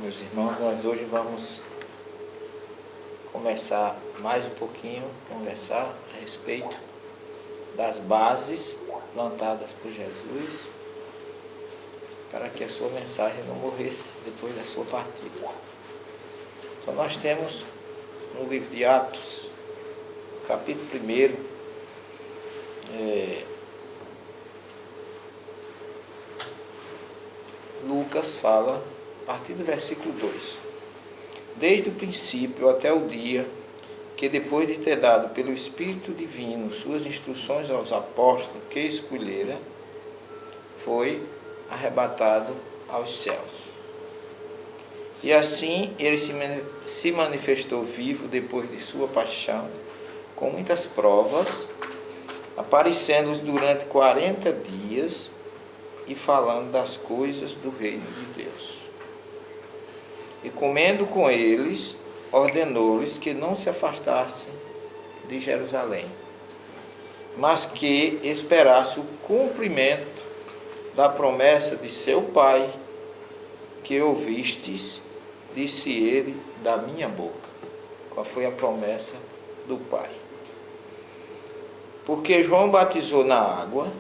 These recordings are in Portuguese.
Meus irmãos, nós hoje vamos começar mais um pouquinho, conversar a respeito das bases plantadas por Jesus para que a sua mensagem não morresse depois da sua partida. Então nós temos no livro de Atos, capítulo 1, Lucas fala, a partir do versículo 2: desde o princípio até o dia que, depois de ter dado pelo Espírito Divino suas instruções aos apóstolos que escolhera, foi arrebatado aos céus. E assim ele se manifestou vivo depois de sua paixão, com muitas provas, aparecendo-lhes durante 40 dias e falando das coisas do reino de Deus. E comendo com eles, ordenou-lhes que não se afastassem de Jerusalém, mas que esperasse o cumprimento da promessa de seu Pai, que ouvistes, disse ele, da minha boca. Qual foi a promessa do Pai? Porque João batizou na água,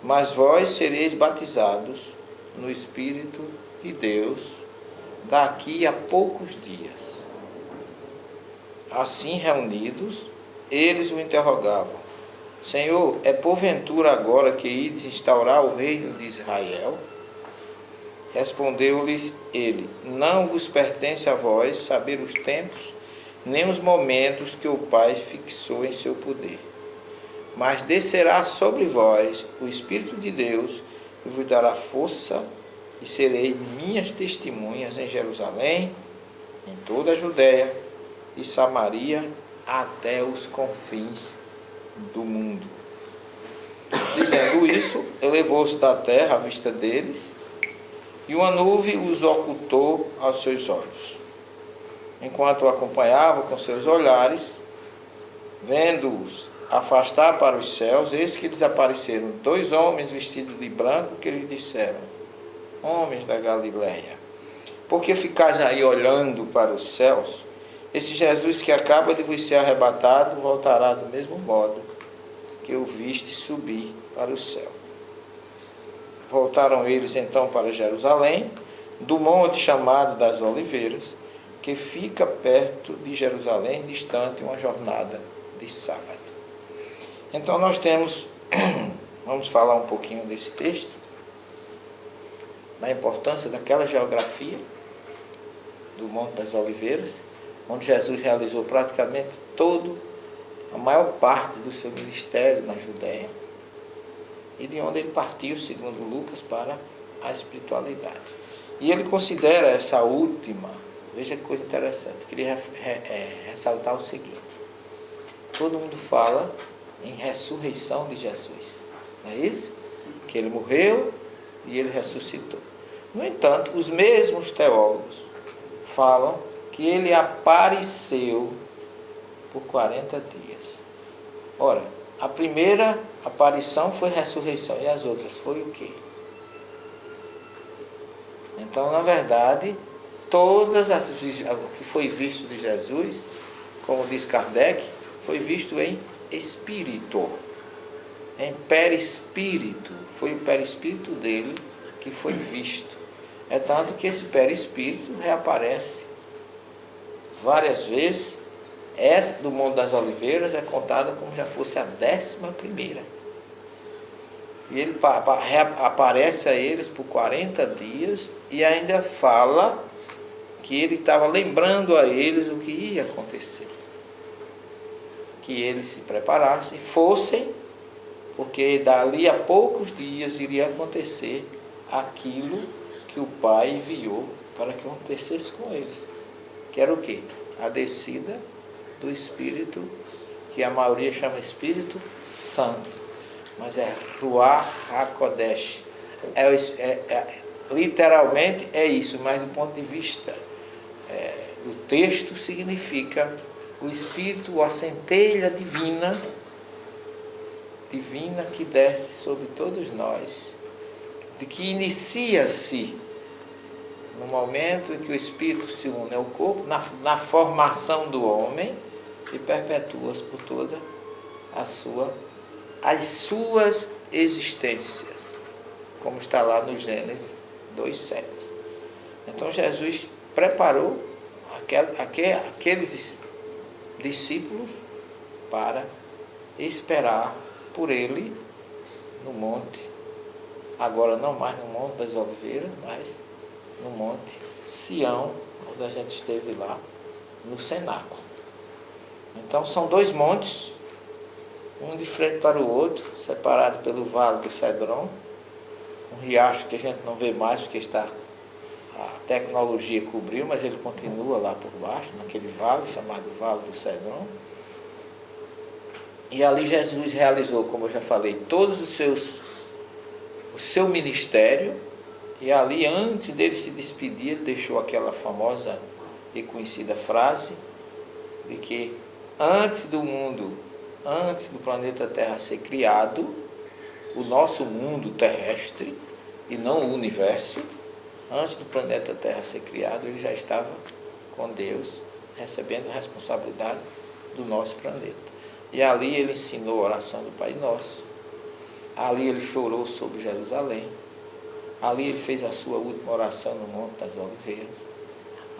mas vós sereis batizados no Espírito de Deus daqui a poucos dias. Assim reunidos, eles o interrogavam: Senhor, é porventura agora que ides instaurar o reino de Israel? Respondeu-lhes ele: não vos pertence a vós saber os tempos, nem os momentos que o Pai fixou em seu poder. Mas descerá sobre vós o Espírito de Deus e vos dará força, e serei minhas testemunhas em Jerusalém, em toda a Judéia e Samaria, até os confins do mundo. Dizendo isso, elevou-se da terra à vista deles, e uma nuvem os ocultou aos seus olhos. Enquanto o acompanhava com seus olhares, vendo-os afastar para os céus, eis que lhes apareceram 2 homens vestidos de branco, que lhes disseram: homens da Galileia, por que ficais aí olhando para os céus? Esse Jesus que acaba de vos ser arrebatado voltará do mesmo modo que o viste subir para o céu. Voltaram eles então para Jerusalém, do monte chamado das Oliveiras, que fica perto de Jerusalém, distante uma jornada de sábado. Então nós temos, vamos falar um pouquinho desse texto, da importância daquela geografia do Monte das Oliveiras, onde Jesus realizou praticamente a maior parte do seu ministério na Judéia, e de onde ele partiu, segundo Lucas, para a espiritualidade. E ele considera essa última, veja que coisa interessante, queria ressaltar o seguinte: todo mundo fala em ressurreição de Jesus, não é isso? Que ele morreu e ele ressuscitou. No entanto, os mesmos teólogos falam que ele apareceu por 40 dias. Ora, a primeira aparição foi ressurreição, e as outras foi o quê? Então, na verdade, o que foi visto de Jesus, como diz Kardec, foi visto em espírito, em perispírito. Foi o perispírito dele que foi visto. É tanto que esse perispírito reaparece várias vezes. Essa do Monte das Oliveiras é contada como já fosse a 11ª. E ele aparece a eles por 40 dias e ainda fala que ele estava lembrando a eles o que ia acontecer. Que eles se preparassem, fossem, porque dali a poucos dias iria acontecer aquilo que o Pai enviou para que acontecesse com eles. Que era o quê? A descida do Espírito, que a maioria chama Espírito Santo, mas é Ruach HaKodesh. Literalmente é isso, mas do ponto de vista do texto significa o Espírito, a centelha divina que desce sobre todos nós, de que inicia-se no momento em que o espírito se une ao corpo, na formação do homem, e perpetua-se por toda as suas existências, como está lá no Gênesis 2:7. Então Jesus preparou aqueles discípulos para esperar por ele no monte, agora não mais no Monte das Oliveiras, mas no Monte Sião, onde a gente esteve lá, no cenáculo. Então são dois montes, um de frente para o outro, separado pelo Vale do Cedron, um riacho que a gente não vê mais porque a tecnologia cobriu, mas ele continua lá por baixo, naquele vale chamado Vale do Cedron. E ali Jesus realizou, como eu já falei, todos o seu ministério. E ali, antes dele se despedir, ele deixou aquela famosa e conhecida frase de que antes do planeta Terra ser criado, o nosso mundo terrestre, e não o universo, antes do planeta Terra ser criado, ele já estava com Deus, recebendo a responsabilidade do nosso planeta. E ali ele ensinou a oração do Pai Nosso. Ali ele chorou sobre Jerusalém. Ali ele fez a sua última oração no Monte das Oliveiras.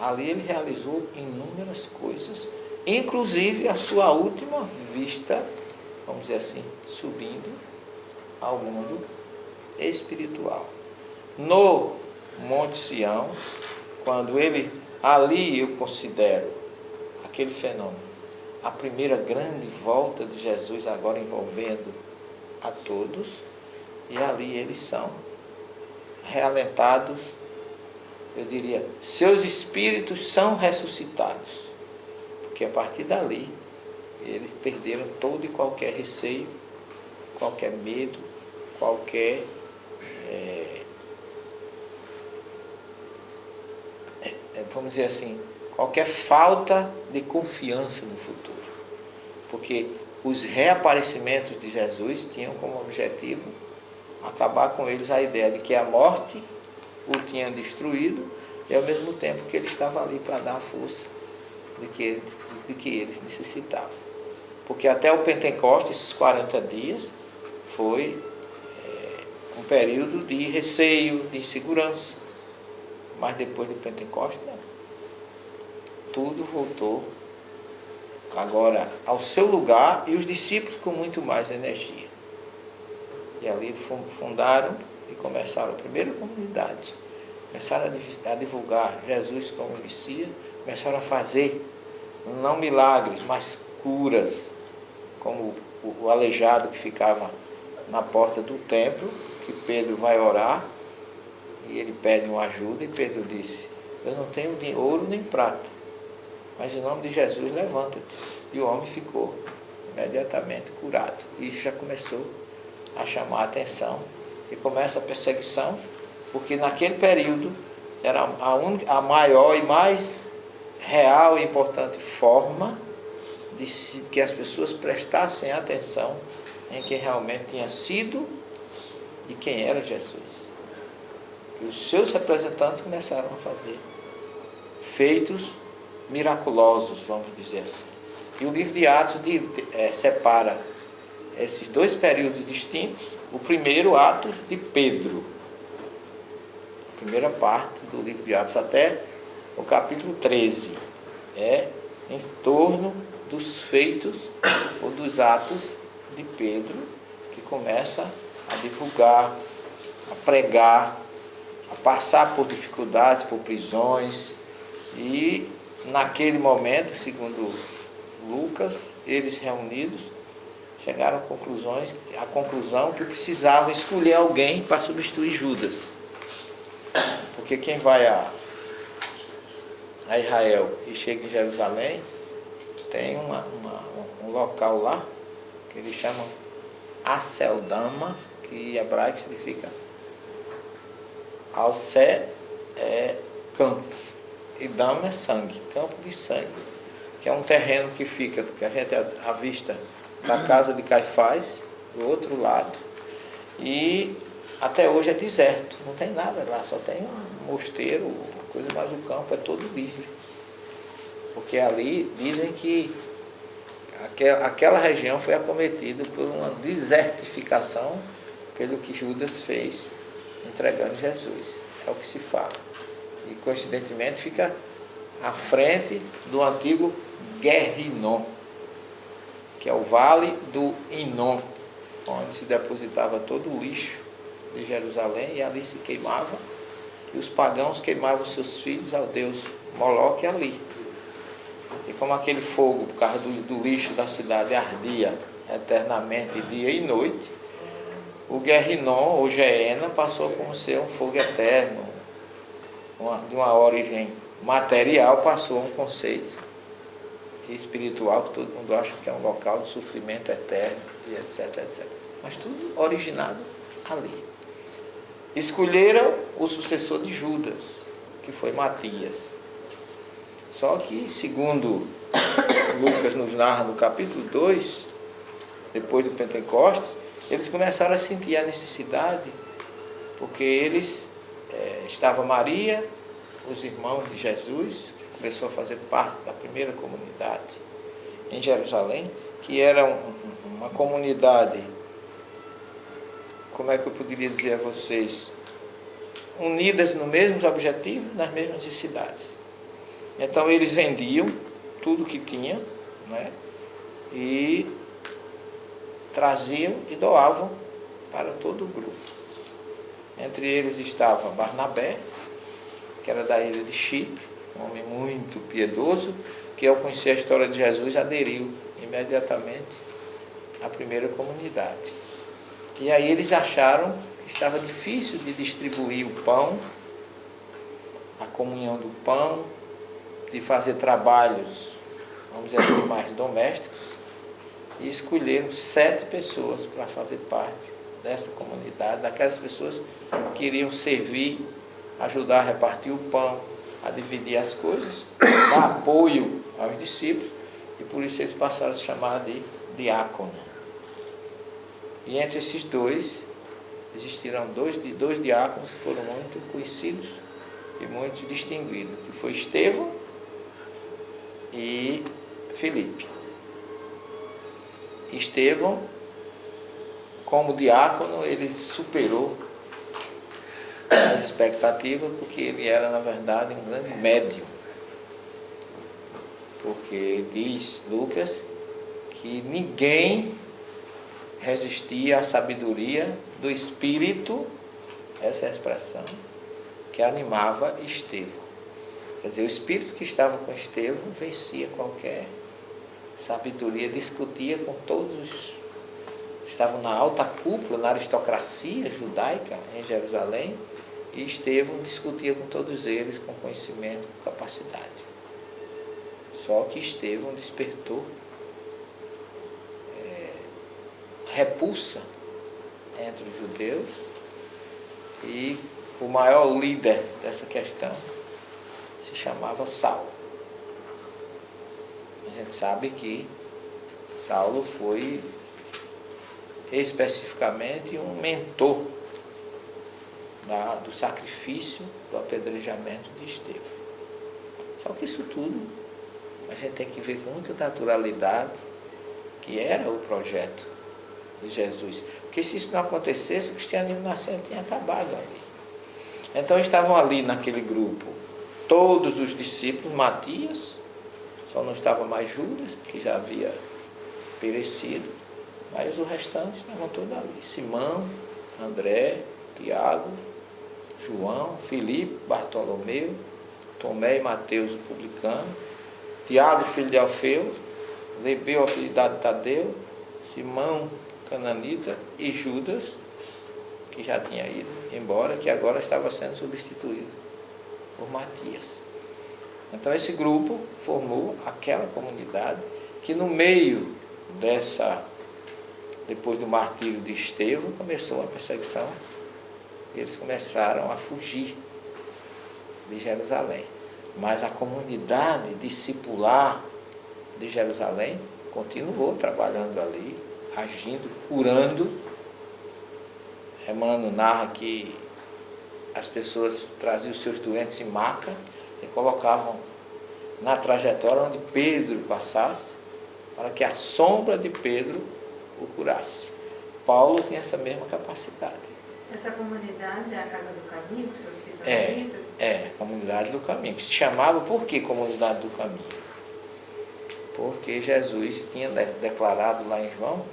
Ali ele realizou inúmeras coisas, inclusive a sua última vista, vamos dizer assim, subindo ao mundo espiritual. No Monte Sião, quando ele, ali eu considero aquele fenômeno, a primeira grande volta de Jesus, agora envolvendo a todos, e ali eles são realentados, eu diria, seus espíritos são ressuscitados, porque a partir dali eles perderam todo e qualquer receio, qualquer medo, qualquer vamos dizer assim, qualquer falta de confiança no futuro, porque os reaparecimentos de Jesus tinham como objetivo acabar com eles a ideia de que a morte o tinha destruído, e ao mesmo tempo que ele estava ali para dar a força de que eles necessitavam. Porque até o Pentecostes, esses 40 dias, foi um período de receio, de insegurança. Mas depois do Pentecostes, não. Tudo voltou agora ao seu lugar, e os discípulos com muito mais energia. E ali fundaram e começaram a primeira comunidade. Começaram a divulgar Jesus como Messias, começaram a fazer, não milagres, mas curas, como o aleijado que ficava na porta do templo, que Pedro vai orar, e ele pede uma ajuda, e Pedro disse: eu não tenho nem ouro nem prata, mas em nome de Jesus levanta-te. E o homem ficou imediatamente curado. E isso já começou a chamar a atenção, e começa a perseguição, porque naquele período era a maior e mais real e importante forma de que as pessoas prestassem atenção em quem realmente tinha sido e quem era Jesus. E os seus representantes começaram a fazer feitos miraculosos, vamos dizer assim. E o livro de Atos separa esses dois períodos distintos. O primeiro, Atos de Pedro, a primeira parte do livro de Atos até o capítulo 13, em torno dos feitos ou dos atos de Pedro, que começa a divulgar, a pregar, a passar por dificuldades, por prisões. E naquele momento, segundo Lucas, eles reunidos chegaram à conclusão que precisavam escolher alguém para substituir Judas. Porque quem vai a Israel e chega em Jerusalém, tem um local lá que eles chamam Aceldama, que em hebraico significa Alcé é campo, e Dama é sangue, campo de sangue, que é um terreno que fica, que a gente avista da casa de Caifás, do outro lado, e até hoje é deserto, não tem nada lá, só tem um mosteiro, coisa, mas o campo é todo livre. Porque ali dizem que aquela região foi acometida por uma desertificação pelo que Judas fez entregando Jesus. É o que se fala. E coincidentemente fica à frente do antigo Guerrinom, que é o Vale do Inom, onde se depositava todo o lixo de Jerusalém e ali se queimava, e os pagãos queimavam seus filhos ao deus Moloque ali. E como aquele fogo, por causa do lixo da cidade, ardia eternamente, dia e noite, o Guerrinom, ou Geena, passou como ser um fogo eterno, de uma origem material, passou a um conceito espiritual, que todo mundo acha que é um local de sofrimento eterno, e etc, etc. Mas tudo originado ali. Escolheram o sucessor de Judas, que foi Matias. Só que, segundo Lucas nos narra no capítulo 2, depois do Pentecostes, eles começaram a sentir a necessidade, porque estava Maria, os irmãos de Jesus, que começou a fazer parte da primeira comunidade em Jerusalém, que era uma comunidade, como é que eu poderia dizer a vocês, unidas nos mesmos objetivos, nas mesmas necessidades. Então eles vendiam tudo que tinham, né, e traziam e doavam para todo o grupo. Entre eles estava Barnabé, que era da ilha de Chipre, um homem muito piedoso, que ao conhecer a história de Jesus aderiu imediatamente à primeira comunidade. E aí eles acharam que estava difícil de distribuir o pão, a comunhão do pão, de fazer trabalhos, vamos dizer assim, mais domésticos, e escolheram 7 pessoas para fazer parte dessa comunidade, daquelas pessoas que iriam servir, ajudar a repartir o pão, a dividir as coisas, dar apoio aos discípulos, e por isso eles passaram a se chamar de diácono. E entre esses dois, existiram dois diáconos que foram muito conhecidos e muito distinguidos, que foi Estevão e Filipe. Estevão, como diácono, ele superou as expectativas, porque ele era, na verdade, um grande médium. Porque diz Lucas que ninguém resistia à sabedoria do Espírito, essa é a expressão, que animava Estevão. Quer dizer, o Espírito que estava com Estevão vencia qualquer sabedoria, discutia com todos, estavam na alta cúpula, na aristocracia judaica em Jerusalém, e Estevão discutia com todos eles com conhecimento, com capacidade. Só que Estevão despertou repulsa entre os judeus, e o maior líder dessa questão se chamava Saulo. A gente sabe que Saulo foi especificamente um mentor do sacrifício, do apedrejamento de Estevão. Só que isso tudo a gente tem que ver com muita naturalidade que era o projeto de Jesus. Porque se isso não acontecesse, o cristianismo nascente tinha acabado ali. Então estavam ali naquele grupo todos os discípulos, Matias, só não estava mais Judas, porque já havia perecido, mas os restantes estavam todos ali. Simão, André, Tiago, João, Filipe, Bartolomeu, Tomé e Mateus, o publicano, Tiago, filho de Alfeu, Lebeu, apelidado Tadeu, Simão, cananita, e Judas, que já tinha ido embora, que agora estava sendo substituído por Matias. Então esse grupo formou aquela comunidade que no meio depois do martírio de Estevão, começou a perseguição. Eles começaram a fugir de Jerusalém. Mas a comunidade discipular de Jerusalém continuou trabalhando ali, agindo, curando Emmanuel narra que as pessoas traziam os seus doentes em maca e colocavam na trajetória onde Pedro passasse, para que a sombra de Pedro o curasse. Paulo tem essa mesma capacidade. Essa comunidade é a Casa do Caminho, que o senhor cita no livro? É, Comunidade do Caminho, que se chamava, por que Comunidade do Caminho? Porque Jesus tinha declarado lá em João: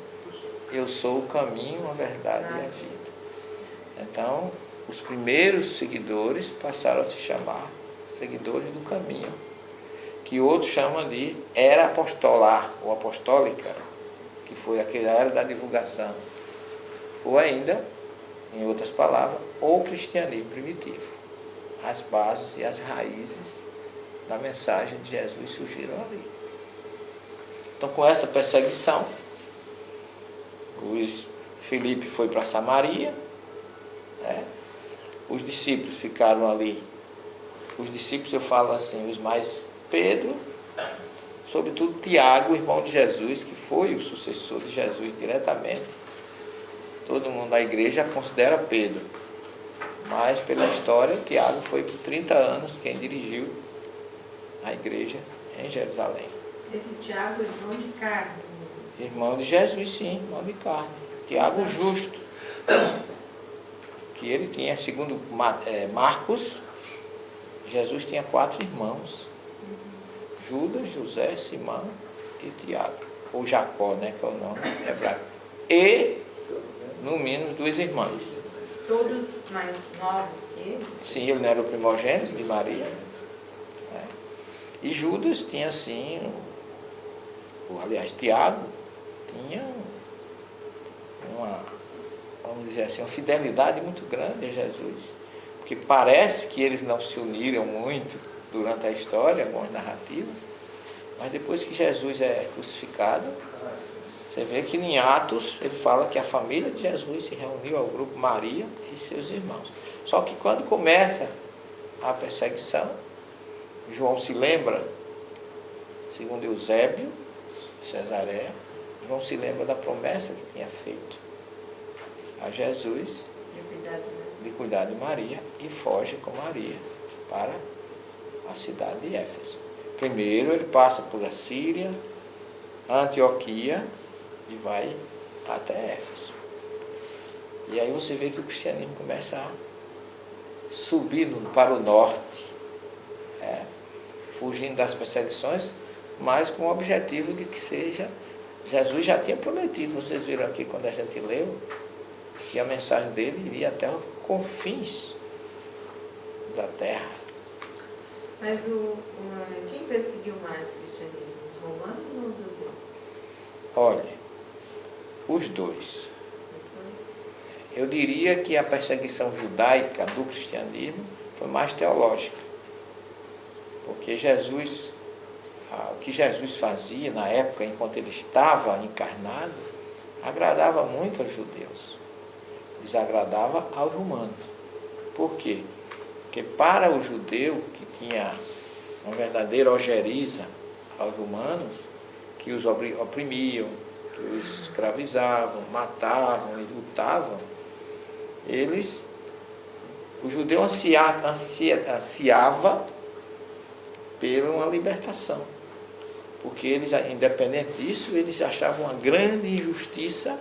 eu sou o caminho, a verdade e a vida. Então, os primeiros seguidores passaram a se chamar seguidores do caminho, que outros chamam de era apostolar ou apostólica, que foi aquela era da divulgação, ou ainda, em outras palavras, o cristianismo primitivo. As bases e as raízes da mensagem de Jesus surgiram ali. Então, com essa perseguição, Filipe foi para Samaria, né? Os discípulos ficaram ali. Os discípulos, eu falo assim, os mais Pedro, sobretudo Tiago, irmão de Jesus, que foi o sucessor de Jesus diretamente. Todo mundo da igreja considera Pedro, mas pela história, Tiago foi por 30 anos quem dirigiu a igreja em Jerusalém. Esse Tiago é irmão de carne. Irmão de Jesus, sim, irmão de carne. Tiago justo, que ele tinha, segundo Marcos, Jesus tinha 4 irmãos: Judas, José, Simão e Tiago, ou Jacó, né, que é o nome hebraico, e no mínimo 2 irmãs. Todos mais novos que ele? Sim, ele não era o primogênito de Maria, né? E Judas tinha assim, aliás, Tiago tinha vamos dizer assim, uma fidelidade muito grande a Jesus, porque parece que eles não se uniram muito durante a história, algumas narrativas, mas depois que Jesus é crucificado, você vê que em Atos ele fala que a família de Jesus se reuniu ao grupo Maria e seus irmãos. Só que quando começa a perseguição, João se lembra, segundo Eusébio, Cesareia, João se lembra da promessa que tinha feito a Jesus de cuidar de Maria e foge com Maria para a cidade de Éfeso. Primeiro ele passa por a Síria, Antioquia e vai até Éfeso. E aí você vê que o cristianismo começa a subir para o norte, fugindo das perseguições, mas com o objetivo de que seja... Jesus já tinha prometido, vocês viram aqui quando a gente leu, que a mensagem dele iria até os confins da terra. Mas quem perseguiu mais o cristianismo? Os romanos ou os judeus? Olha, os dois. Eu diria que a perseguição judaica do cristianismo foi mais teológica, porque o que Jesus fazia na época, enquanto ele estava encarnado, agradava muito aos judeus, desagradava aos romanos. Por quê? Porque para o judeu, que tinha uma verdadeira ojeriza aos romanos, que os oprimiam, que os escravizavam, matavam e lutavam, o judeu ansiava pela uma libertação, porque eles, independente disso, eles achavam uma grande injustiça.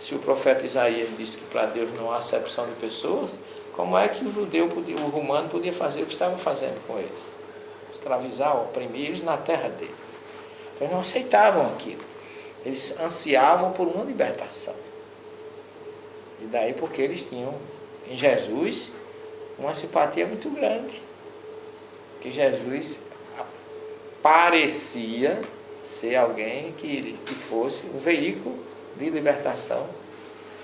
Se o profeta Isaías disse que para Deus não há acepção de pessoas, como é que o romano podia fazer o que estava fazendo com eles? Escravizar, oprimir eles na terra dele. Então eles não aceitavam aquilo. Eles ansiavam por uma libertação. E daí porque eles tinham em Jesus uma simpatia muito grande. Que Jesus parecia ser alguém que fosse um veículo de libertação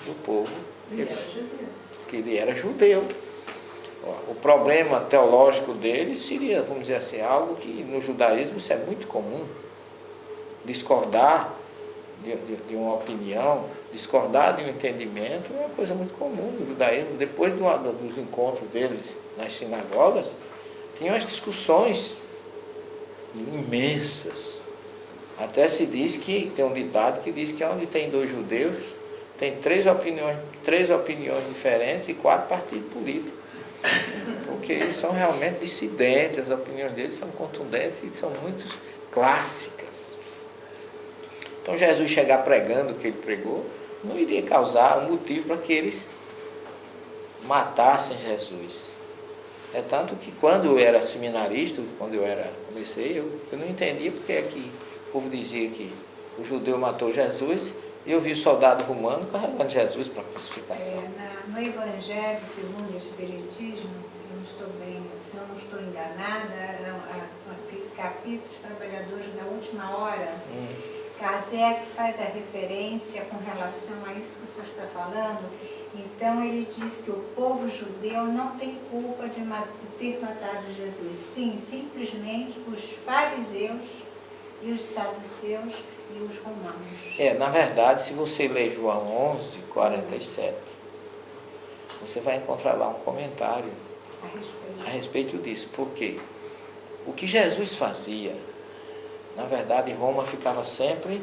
do povo, que ele era judeu. O problema teológico dele seria, vamos dizer assim, algo que no judaísmo isso é muito comum, discordar de uma opinião, discordar de um entendimento é uma coisa muito comum no judaísmo. Depois dos encontros deles nas sinagogas, tinham as discussões imensas. Até se diz que, tem um ditado que diz que onde tem 2 judeus, tem três opiniões diferentes e 4 partidos políticos. Porque eles são realmente dissidentes, as opiniões deles são contundentes e são muito clássicas. Então Jesus chegar pregando o que ele pregou, não iria causar um motivo para que eles matassem Jesus. É tanto que quando eu era seminarista, comecei, eu não entendia porque é que o povo dizia que o judeu matou Jesus e eu vi o soldado romano carregando Jesus para a crucificação. No Evangelho segundo o Espiritismo, se eu não estou enganada, aquele capítulo dos Trabalhadores da Última Hora, Kardec faz a referência com relação a isso que o senhor está falando. Então ele diz que o povo judeu não tem culpa de ter matado Jesus. Sim, simplesmente os fariseus e os saduceus e os romanos. Na verdade, se você ler João 11:47, você vai encontrar lá um comentário a respeito disso. Por quê? O que Jesus fazia, na verdade, Roma ficava sempre,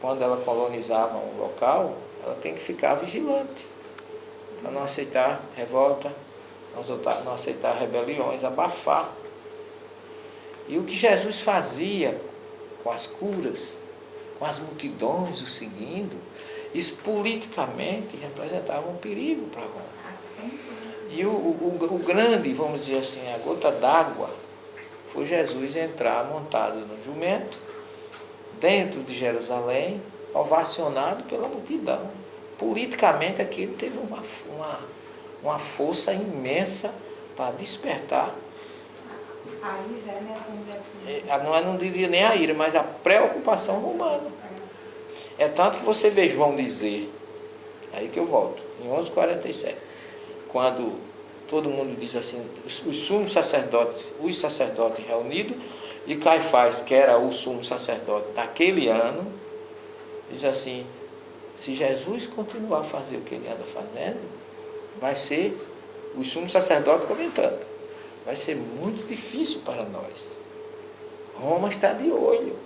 quando ela colonizava um local, ela tem que ficar vigilante, para não aceitar revolta, não aceitar rebeliões, abafar. E o que Jesus fazia com as curas, com as multidões o seguindo, isso politicamente representava um perigo para Roma. E o grande, vamos dizer assim, a gota d'água, foi Jesus entrar montado no jumento, dentro de Jerusalém, ovacionado pela multidão. Politicamente aquilo teve uma força imensa para despertar. A ira, né? Não diria nem a ira, mas a preocupação romana. É tanto que você vê João dizer, aí que eu volto, em 11:47, quando todo mundo diz assim, os sumos sacerdotes, os sacerdotes reunidos, e Caifás, que era o sumo sacerdote daquele ano, diz assim, se Jesus continuar a fazer o que ele anda fazendo, vai ser, os sumos sacerdotes comentando, vai ser muito difícil para nós. Roma está de olho.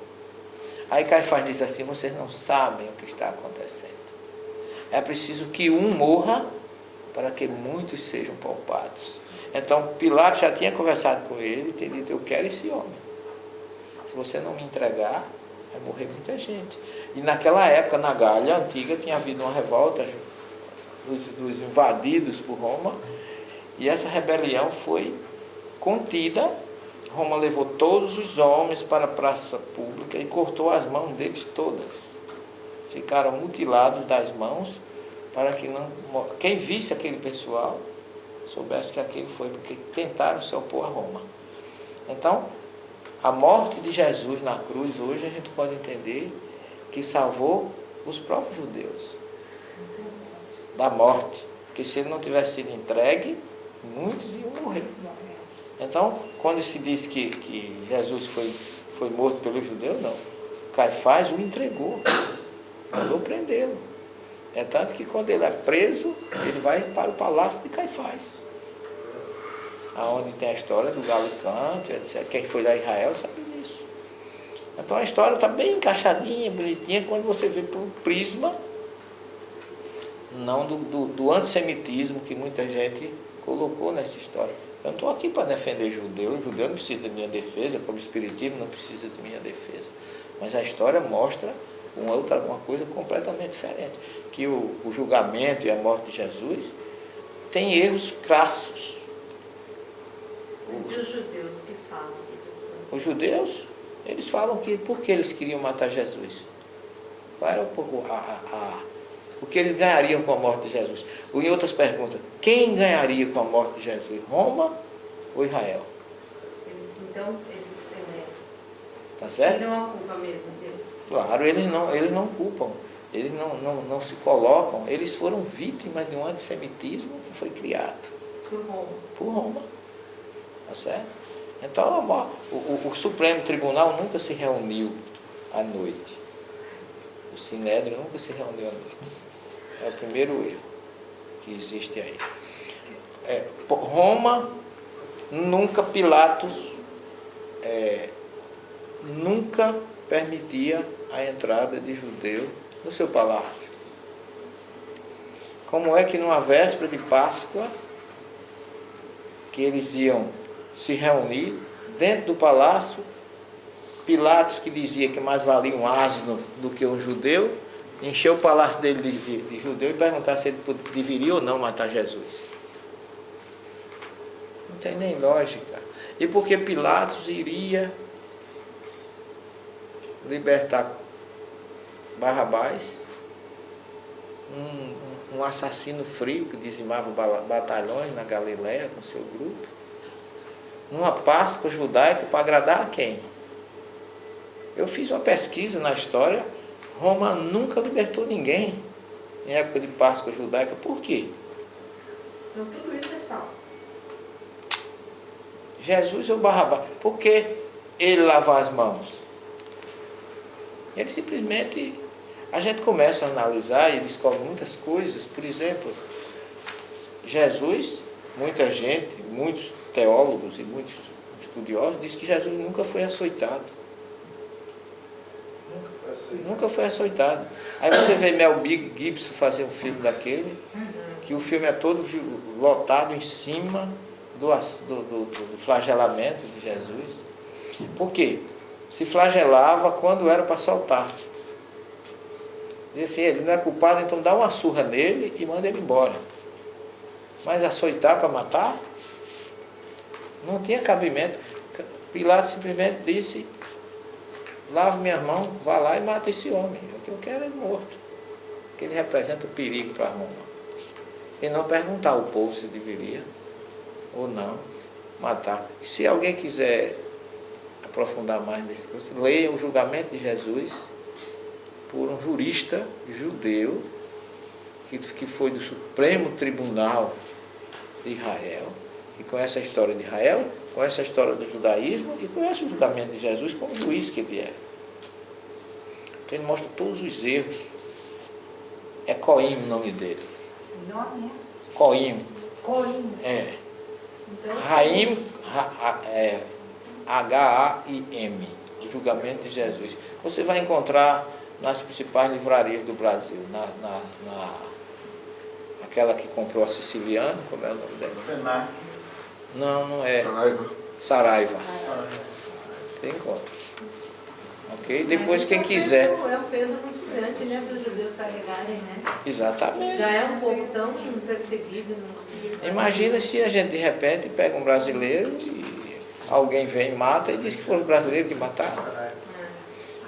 Aí Caifás diz assim, vocês não sabem o que está acontecendo. É preciso que um morra para que muitos sejam poupados. Então Pilatos já tinha conversado com ele e tinha dito, eu quero esse homem. Se você não me entregar, vai morrer muita gente. E naquela época, na Gália antiga, tinha havido uma revolta dos invadidos por Roma, e essa rebelião foi contida. Roma levou todos os homens para a praça pública e cortou as mãos deles todas. Ficaram mutilados das mãos, para que quem visse aquele pessoal soubesse que aquele foi porque tentaram se opor a Roma. Então, a morte de Jesus na cruz, hoje a gente pode entender que salvou os próprios judeus da morte. Porque se ele não tivesse sido entregue, muitos iam morrer. Então, quando se diz que Jesus foi morto pelos judeus, não. Caifás o entregou, mandou prendê-lo. É tanto que quando ele é preso, ele vai para o palácio de Caifás, aonde tem a história do galo cante, etc. Quem foi da Israel sabe disso. Então a história está bem encaixadinha, bonitinha, quando você vê por um prisma, não do antissemitismo que muita gente colocou nessa história. Eu não estou aqui para defender judeu não precisa da minha defesa, como espiritismo não precisa de minha defesa. Mas a história mostra uma coisa completamente diferente, que o julgamento e a morte de Jesus tem erros crassos. Mas e os judeus, o que falam? Os judeus, eles falam que por que eles queriam matar Jesus? Qual era o que eles ganhariam com a morte de Jesus? Ou em outras perguntas, quem ganharia com a morte de Jesus? Roma ou Israel? Tá certo? Eles não a culpa mesmo deles. Claro, eles não culpam, eles não se colocam, eles foram vítimas de um antissemitismo que foi criado por Roma. Tá certo? Então, o Supremo Tribunal nunca se reuniu à noite. O Sinédrio nunca se reuniu à noite. É o primeiro erro que existe aí. Roma, nunca Pilatos nunca permitia a entrada de judeu no seu palácio? Como é que numa véspera de Páscoa, que eles iam se reunir dentro do palácio, Pilatos, que dizia que mais valia um asno do que um judeu, encheu o palácio dele de judeu e perguntar se ele deveria ou não matar Jesus. Não tem nem lógica. E porque Pilatos iria libertar Barrabás, um assassino frio que dizimava batalhões na Galileia com seu grupo, numa Páscoa judaica, para agradar a quem? Eu fiz uma pesquisa na história, Roma nunca libertou ninguém em época de Páscoa judaica. Por quê? Então tudo isso é falso. Jesus ou Barrabás? Por que ele lavar as mãos? Ele simplesmente... A gente começa a analisar e descobre muitas coisas. Por exemplo, Jesus, muita gente, muitos teólogos e muitos estudiosos dizem que Jesus nunca foi açoitado. Nunca foi açoitado. Aí você vê Mel Gibson fazer um filme daquele, que o filme é todo lotado em cima do flagelamento de Jesus. Por quê? Se flagelava quando era para soltar. Diz assim, ele não é culpado, então dá uma surra nele e manda ele embora. Mas açoitar para matar? Não tinha cabimento. Pilatos simplesmente disse, lave minhas mãos, vá lá e mata esse homem. O que eu quero é ele morto. Porque ele representa o perigo para Roma. E não perguntar ao povo se deveria ou não matar. Se alguém quiser aprofundar mais nesse curso, leia o julgamento de Jesus por um jurista judeu que foi do Supremo Tribunal de Israel, que conhece a história de Israel, conhece a história do judaísmo e conhece o julgamento de Jesus como juiz que ele era. Então ele mostra todos os erros. É Coim o nome dele. O nome é? Coim. Coim. É. Então, Raim, H-A-I-M, o julgamento de Jesus. Você vai encontrar nas principais livrarias do Brasil, aquela que comprou a Siciliano, como é o nome dela? FENAC. Não é. Saraiva. Saraiva. Você encontra. Ok? Depois quem mas quiser. É um peso muito grande, né, para os judeus carregarem, né? Exatamente. Já é um povo tão perseguido. Imagina se a gente de repente pega um brasileiro e alguém vem e mata e diz que foram os brasileiros que mataram.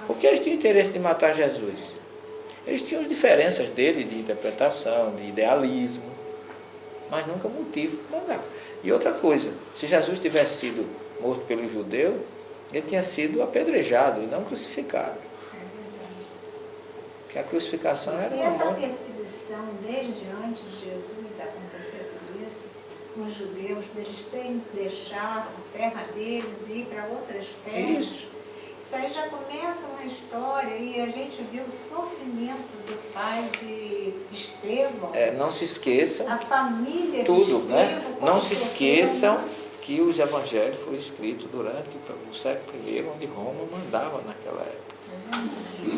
Porque eles tinham interesse de matar Jesus. Eles tinham as diferenças dele de interpretação, de idealismo, mas nunca motivo para mandar. E outra coisa, se Jesus tivesse sido morto pelo judeu, ele tinha sido apedrejado e não crucificado. Porque a crucificação era E uma essa morte. perseguição, desde antes de Jesus acontecer tudo isso, os judeus, eles têm que deixar a terra deles e ir para outras terras. Isso aí já começa uma história e a gente viu o sofrimento do pai de Estevão. Não se esqueçam, A família tudo, de Estevão, né? como Não se sofreu, esqueçam né? que os evangelhos foram escritos durante o século I, onde Roma mandava naquela época.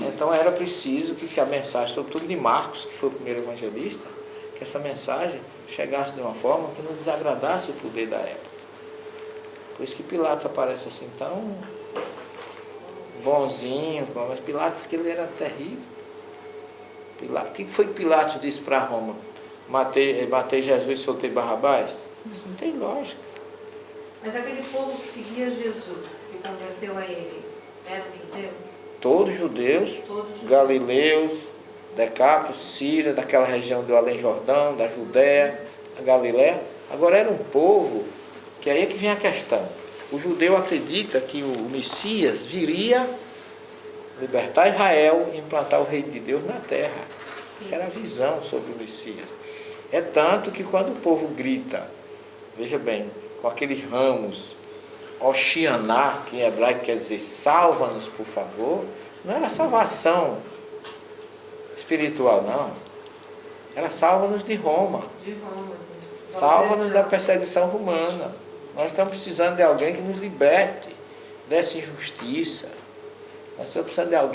Então era preciso que a mensagem, sobretudo de Marcos, que foi o primeiro evangelista, que essa mensagem chegasse de uma forma que não desagradasse o poder da época. Por isso que Pilatos aparece assim tão bonzinho, mas Pilatos que ele era terrível. O que foi que Pilatos disse para Roma? Matei Jesus e soltei Barrabás? Isso não tem lógica. Mas aquele povo que seguia Jesus, que se converteu a ele, eram judeus? Todos judeus, galileus, Decápolis, Síria, daquela região do Além Jordão, da Judéia, da Galiléia. Agora era um povo, que aí é que vem a questão. O judeu acredita que o Messias viria libertar Israel e implantar o reino de Deus na terra. Essa era a visão sobre o Messias. É tanto que quando o povo grita, veja bem, com aqueles ramos, Oxianá, que em hebraico quer dizer salva-nos, por favor, não era salvação espiritual, não. Era salva-nos de Roma. De Roma. Salva-nos da perseguição romana. Nós estamos precisando de alguém que nos liberte dessa injustiça. Nós estamos precisando de alguém